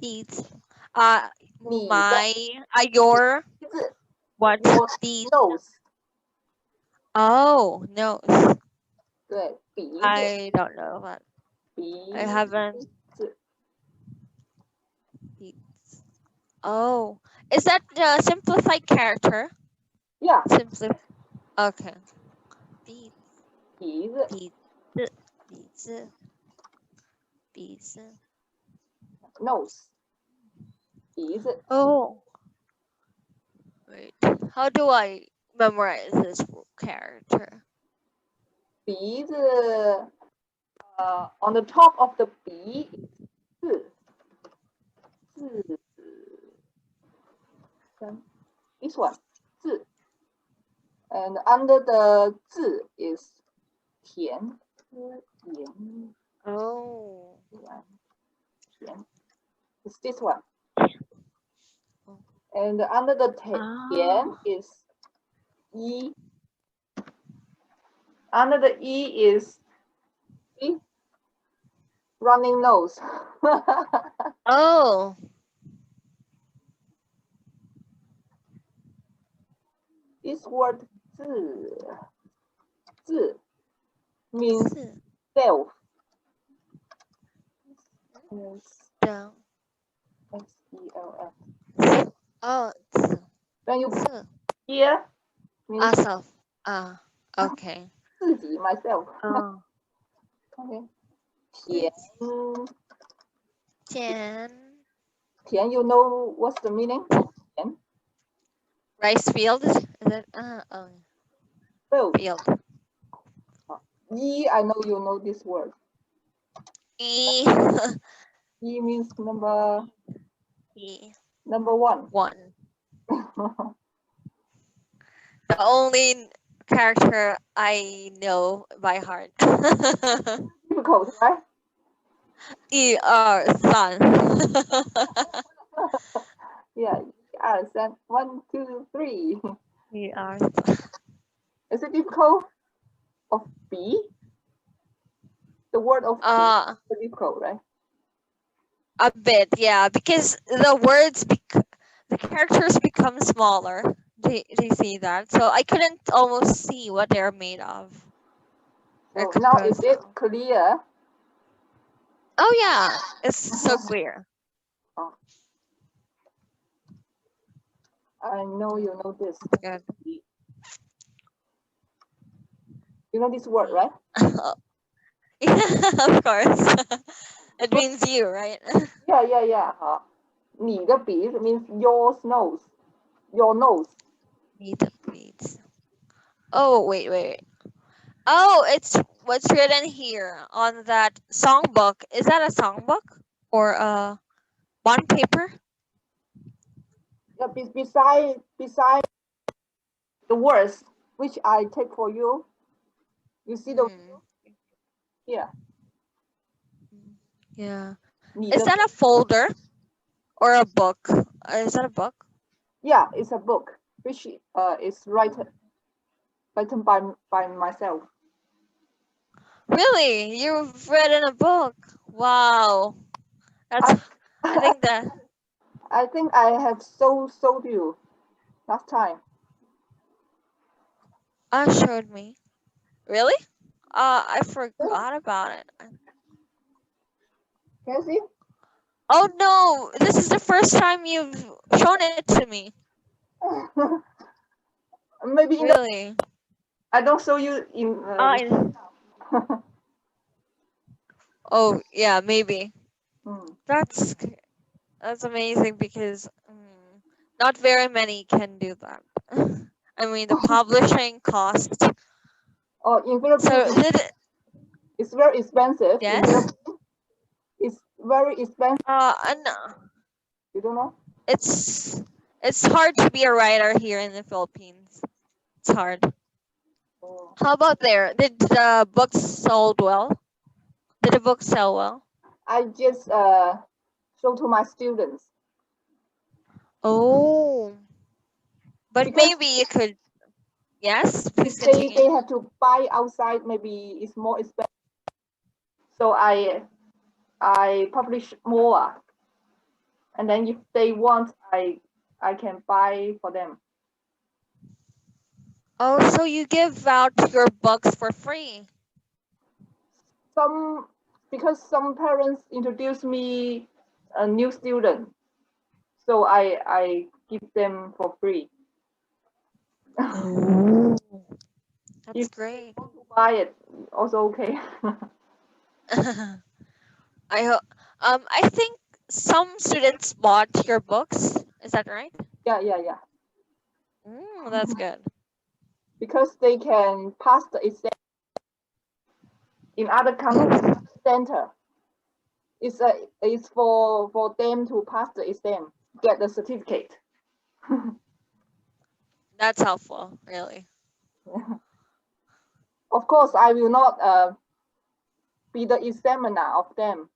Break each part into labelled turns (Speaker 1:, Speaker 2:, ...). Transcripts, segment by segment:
Speaker 1: These.
Speaker 2: 你的
Speaker 1: My. Your.
Speaker 2: 鼻子
Speaker 1: What?
Speaker 2: your
Speaker 1: These.
Speaker 2: nose
Speaker 1: Oh, no.
Speaker 2: 对鼻子
Speaker 1: I don't know what.
Speaker 2: 鼻
Speaker 1: I haven't.
Speaker 2: 子
Speaker 1: These. Oh, is that the simplified character?
Speaker 2: yeah
Speaker 1: Simplify. Okay. These.
Speaker 2: 鼻子
Speaker 1: These. These. These.
Speaker 2: nose 鼻子
Speaker 1: Oh. Wait. How do I memorize this character?
Speaker 2: 鼻子on the top of the 鼻字字 this one 字 and under the 字 is 甜盐
Speaker 1: Oh.
Speaker 2: 甜 it's this one and under the 甜 is E under the E is E running nose
Speaker 1: Oh.
Speaker 2: this word 字 means self
Speaker 1: Down.
Speaker 2: S-E-L-F
Speaker 1: Oh.
Speaker 2: when you here means
Speaker 1: Self. Okay.
Speaker 2: 自己 myself
Speaker 1: Oh.
Speaker 2: okay 甜
Speaker 1: Jen.
Speaker 2: Tian, you know what's the meaning of Tian?
Speaker 1: Rice field. Is it?
Speaker 2: Well,
Speaker 1: Field.
Speaker 2: Yi, I know you know this word.
Speaker 1: E.
Speaker 2: Yi means number
Speaker 1: E.
Speaker 2: one.
Speaker 1: One. The only character I know by heart.
Speaker 2: Difficult, right?
Speaker 1: Son.
Speaker 2: Yeah, and 1, 2, 3.
Speaker 1: Son.
Speaker 2: Is it difficult of B? The word of B is difficult, right?
Speaker 1: A bit, yeah, because the words, the characters become smaller. Do you see that? So I couldn't almost see what they're made of.
Speaker 2: So now is it clear?
Speaker 1: Oh yeah, it's so clear.
Speaker 2: Oh. I know you know this.
Speaker 1: Good.
Speaker 2: You know this word, right?
Speaker 1: Yeah, of course. It means you, right?
Speaker 2: Yeah. 你的鼻子 means your nose. Your nose.
Speaker 1: Need the beats. Oh, wait. Oh, it's what's written here on that songbook. Is that a songbook or a bond paper?
Speaker 2: Yeah, beside the words which I take for you, you see the here.
Speaker 1: Yeah. Is that a folder or a book? Is that a book?
Speaker 2: Yeah, it's a book which is written by myself.
Speaker 1: Really? You've written a book? Wow. That's. I think that.
Speaker 2: I think I have sold you last time.
Speaker 1: Showed me. Really? I forgot about it.
Speaker 2: Can you see?
Speaker 1: Oh no! This is the first time you've shown it to me.
Speaker 2: Maybe
Speaker 1: Really?
Speaker 2: I don't show you in.
Speaker 1: Oh yeah, maybe.
Speaker 2: Hmm.
Speaker 1: That's amazing because not very many can do that. I mean, the publishing cost.
Speaker 2: Oh, in Philippines,
Speaker 1: So did it?
Speaker 2: it's very expensive.
Speaker 1: Yes.
Speaker 2: It's very expensive.
Speaker 1: No.
Speaker 2: You don't know?
Speaker 1: It's hard to be a writer here in the Philippines. It's hard.
Speaker 2: Oh.
Speaker 1: How about there? Did the books sold well? Did the book sell well?
Speaker 2: I just show to my students.
Speaker 1: Oh, but
Speaker 2: Because
Speaker 1: maybe you could. Yes, please continue.
Speaker 2: they have to buy outside. Maybe it's more expensive. So I publish more. and then if they want, I can buy for them.
Speaker 1: Oh, so you give out your books for free?
Speaker 2: Some, because some parents introduce me a new student, so I give them for free.
Speaker 1: Oh, that's
Speaker 2: If
Speaker 1: great.
Speaker 2: they want to buy it, also okay.
Speaker 1: I hope. I think some students bought your books. Is that right?
Speaker 2: Yeah.
Speaker 1: That's good.
Speaker 2: Because they can pass the exam in other countries.
Speaker 1: Oh,
Speaker 2: Center. It's for them to pass the exam, get the certificate.
Speaker 1: that's helpful, really.
Speaker 2: Of course, I will not be the examiner of them.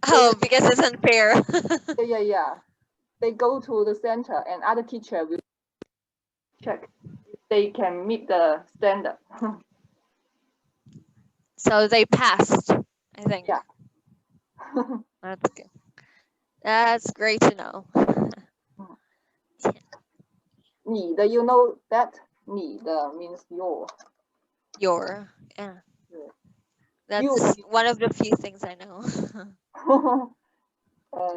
Speaker 1: Oh, because it's unfair.
Speaker 2: Yeah. They go to the center, and other teacher will check if they can meet the standard.
Speaker 1: So they passed, I think.
Speaker 2: Yeah.
Speaker 1: That's good. That's great to know.
Speaker 2: 你的 you know that 你的 means your.
Speaker 1: Your, yeah.
Speaker 2: You
Speaker 1: That's one of the few things I know.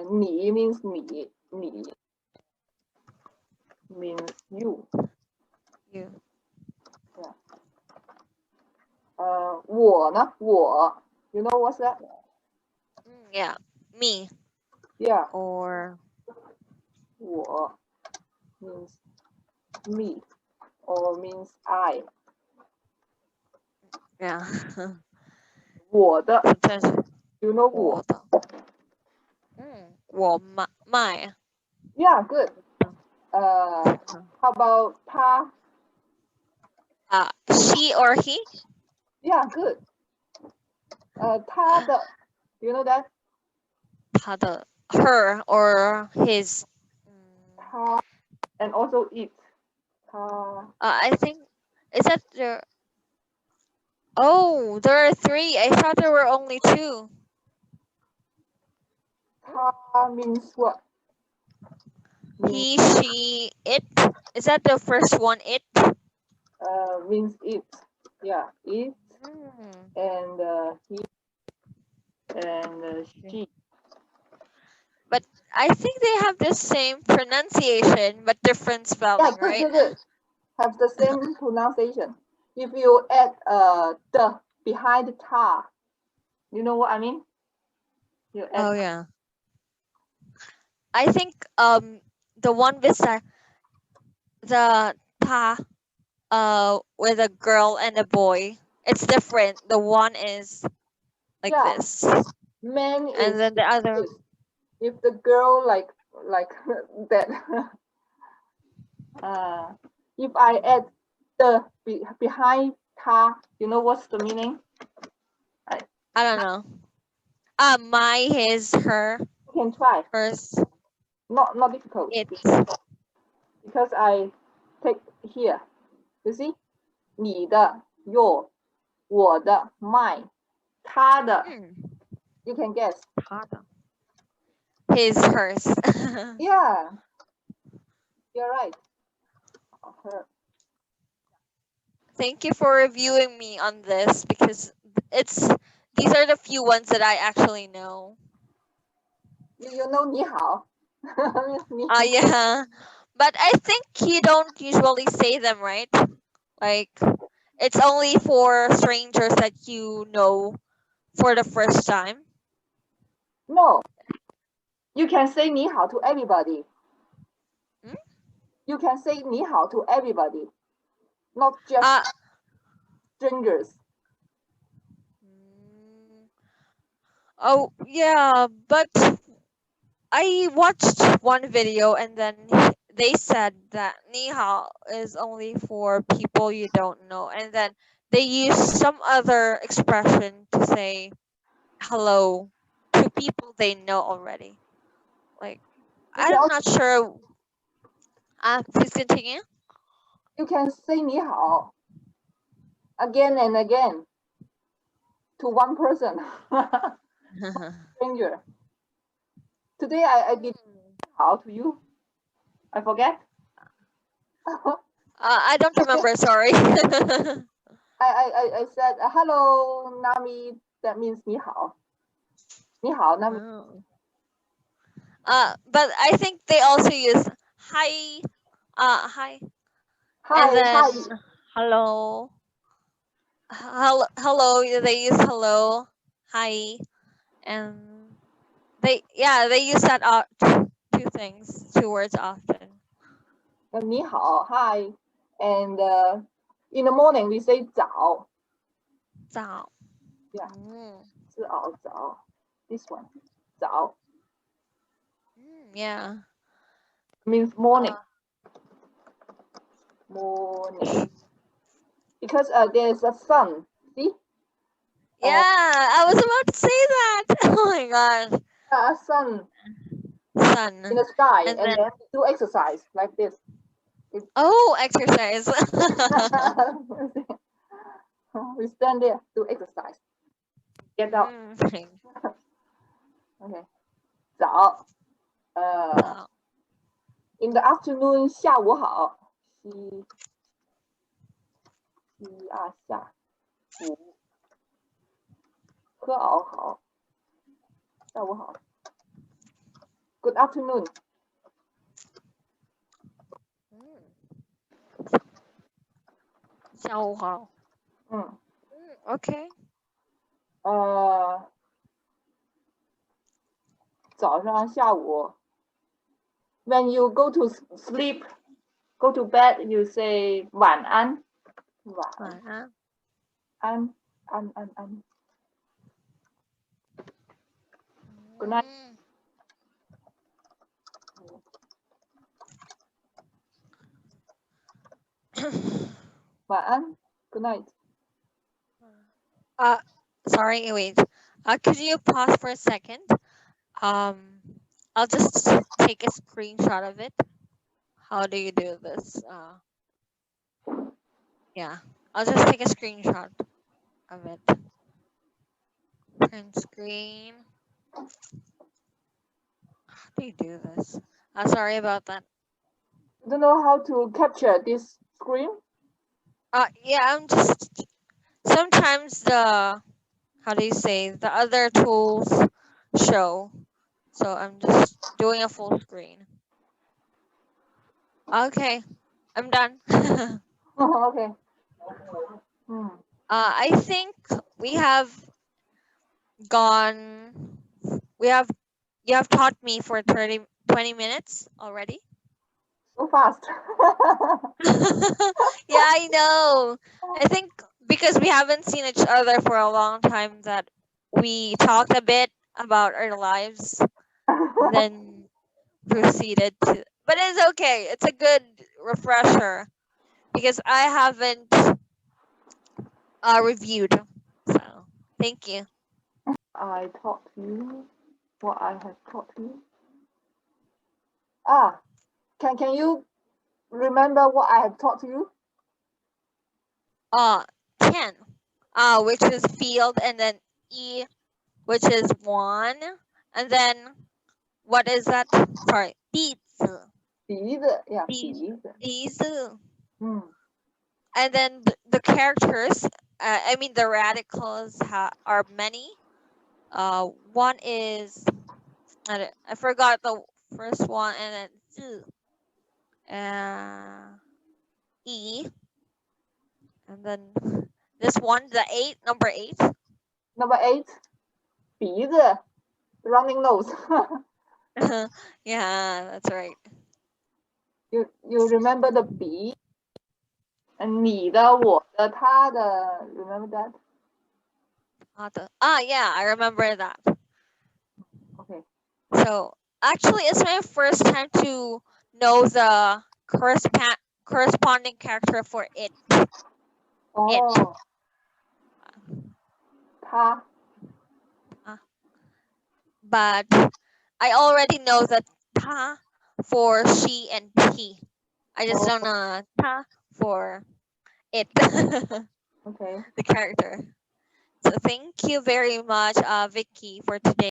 Speaker 2: 你 means 你 means you.
Speaker 1: You.
Speaker 2: Yeah. 我呢我 you know what's that?
Speaker 1: Yeah, me.
Speaker 2: Yeah.
Speaker 1: Or
Speaker 2: 我 means me or means I.
Speaker 1: yeah.
Speaker 2: 我的
Speaker 1: Sometimes
Speaker 2: you know 我.
Speaker 1: 我的. My.
Speaker 2: Yeah, good. How about 他?
Speaker 1: She or he.
Speaker 2: Yeah, good. 他的 you know that?
Speaker 1: 他的 her or his.
Speaker 2: 他 and also it. 他
Speaker 1: I think is that there. Oh, there are three. I thought there were only two.
Speaker 2: 他 means what?
Speaker 1: He, she, it. Is that the first one? It.
Speaker 2: Means it. Yeah, it
Speaker 1: Mm.
Speaker 2: and he and she.
Speaker 1: But I think they have the same pronunciation but different
Speaker 2: Yeah,
Speaker 1: spelling, right?
Speaker 2: good. Have the same pronunciation. If you add the behind ta, you know what I mean? You add
Speaker 1: Oh yeah. I think the one beside the ta with a girl and a boy, it's different. The one is like
Speaker 2: yeah.
Speaker 1: this,
Speaker 2: Man
Speaker 1: and
Speaker 2: is
Speaker 1: then the other.
Speaker 2: this. If the girl like that, if I add the behind ta, you know what's the meaning?
Speaker 1: I don't know. My, his, her,
Speaker 2: You can try.
Speaker 1: hers,
Speaker 2: Not difficult.
Speaker 1: it.
Speaker 2: Because I take here. You see? 你的 your 我的 mine 他的 you can guess.
Speaker 1: 他的 his, hers.
Speaker 2: Yeah, you're right. Her.
Speaker 1: Thank you for reviewing me on this because it's these are the few ones that I actually know.
Speaker 2: You know 你好.
Speaker 1: Yeah. But I think you don't usually say them, right? Like it's only for strangers that you know for the first time.
Speaker 2: No, you can say 你好 to everybody.
Speaker 1: Hmm?
Speaker 2: You can say 你好 to everybody, not just
Speaker 1: Uh,
Speaker 2: strangers.
Speaker 1: mm, oh yeah, but I watched one video and then they said that ni hao is only for people you don't know, and then they use some other expression to say hello to people they know already. Like
Speaker 2: You can
Speaker 1: I'm
Speaker 2: also,
Speaker 1: not sure. Please continue.
Speaker 2: you can say 你好 again and again to one person, stranger. Today I did how to you. I forget.
Speaker 1: I don't remember. Sorry.
Speaker 2: I said hello Nami. That means 你好. 你好 Nami.
Speaker 1: Oh. But I think they also use hi, hi, and
Speaker 2: Hi
Speaker 1: then
Speaker 2: hi.
Speaker 1: hello, hello. They use hello, hi, and they use that two things, two words often.
Speaker 2: 你好 hi. And in the morning we say 早.
Speaker 1: 早.
Speaker 2: Yeah.
Speaker 1: Mm.
Speaker 2: 吃熬早. This one. 早
Speaker 1: Yeah.
Speaker 2: means morning.
Speaker 1: Uh,
Speaker 2: Morning. Because there's a sun. See?
Speaker 1: yeah, I was about to say that. Oh my gosh.
Speaker 2: A sun in
Speaker 1: Sun.
Speaker 2: the sky,
Speaker 1: And
Speaker 2: and
Speaker 1: then
Speaker 2: then do exercise like this.
Speaker 1: oh, exercise.
Speaker 2: We stand there, do exercise. Get up.
Speaker 1: Mm.
Speaker 2: Okay. 早.
Speaker 1: So,
Speaker 2: In the afternoon, 下午好. 下午喝熬好. 下午好. Good afternoon.
Speaker 1: 下午好.
Speaker 2: Mm.
Speaker 1: Okay.
Speaker 2: 早上下午. When you go to sleep, go to bed, you say 晚安. 晚安. 安. Good night.
Speaker 1: Mm.
Speaker 2: 晚安. Good night.
Speaker 1: uh, sorry, wait. Could you pause for a second? Um, I'll just take a screenshot of it. How do you do this? Yeah, I'll just take a screenshot of it. Print screen. How do you do this? Sorry about that.
Speaker 2: You don't know how to capture this screen?
Speaker 1: Yeah, I'm just sometimes the how do you say the other tools show, so I'm just doing a full screen. Okay, I'm done.
Speaker 2: Okay. Hmm.
Speaker 1: I think we have gone. We have you have taught me for 20 minutes already.
Speaker 2: So fast.
Speaker 1: Yeah, I know. I think because we haven't seen each other for a long time that we talked a bit about our lives, then proceeded to. But it's okay. It's a good refresher because I haven't reviewed. So thank you.
Speaker 2: I taught you what I have taught you. Ah, can you remember what I have taught you?
Speaker 1: 10. Which is field, and then E, which is one, and then what is that? Sorry, 弟子.
Speaker 2: 鼻子 yeah,
Speaker 1: 鼻
Speaker 2: 鼻子.
Speaker 1: 鼻子.
Speaker 2: Hmm.
Speaker 1: And then the characters, I mean the radicals are many. One is I forgot the first one, and then 字, E, and then this one, the number 8.
Speaker 2: Number 8, 鼻子 running nose.
Speaker 1: Yeah, that's right.
Speaker 2: You remember the 鼻 and 你的我的他的 remember that?
Speaker 1: Yeah, I remember that.
Speaker 2: Okay.
Speaker 1: So actually, it's my first time to know the corresponding character for it.
Speaker 2: Oh, 他
Speaker 1: But I already know that ta for she and he. I just
Speaker 2: oh,
Speaker 1: don't know ta for it, the
Speaker 2: okay.
Speaker 1: character. So thank you very much, Vicky, for today.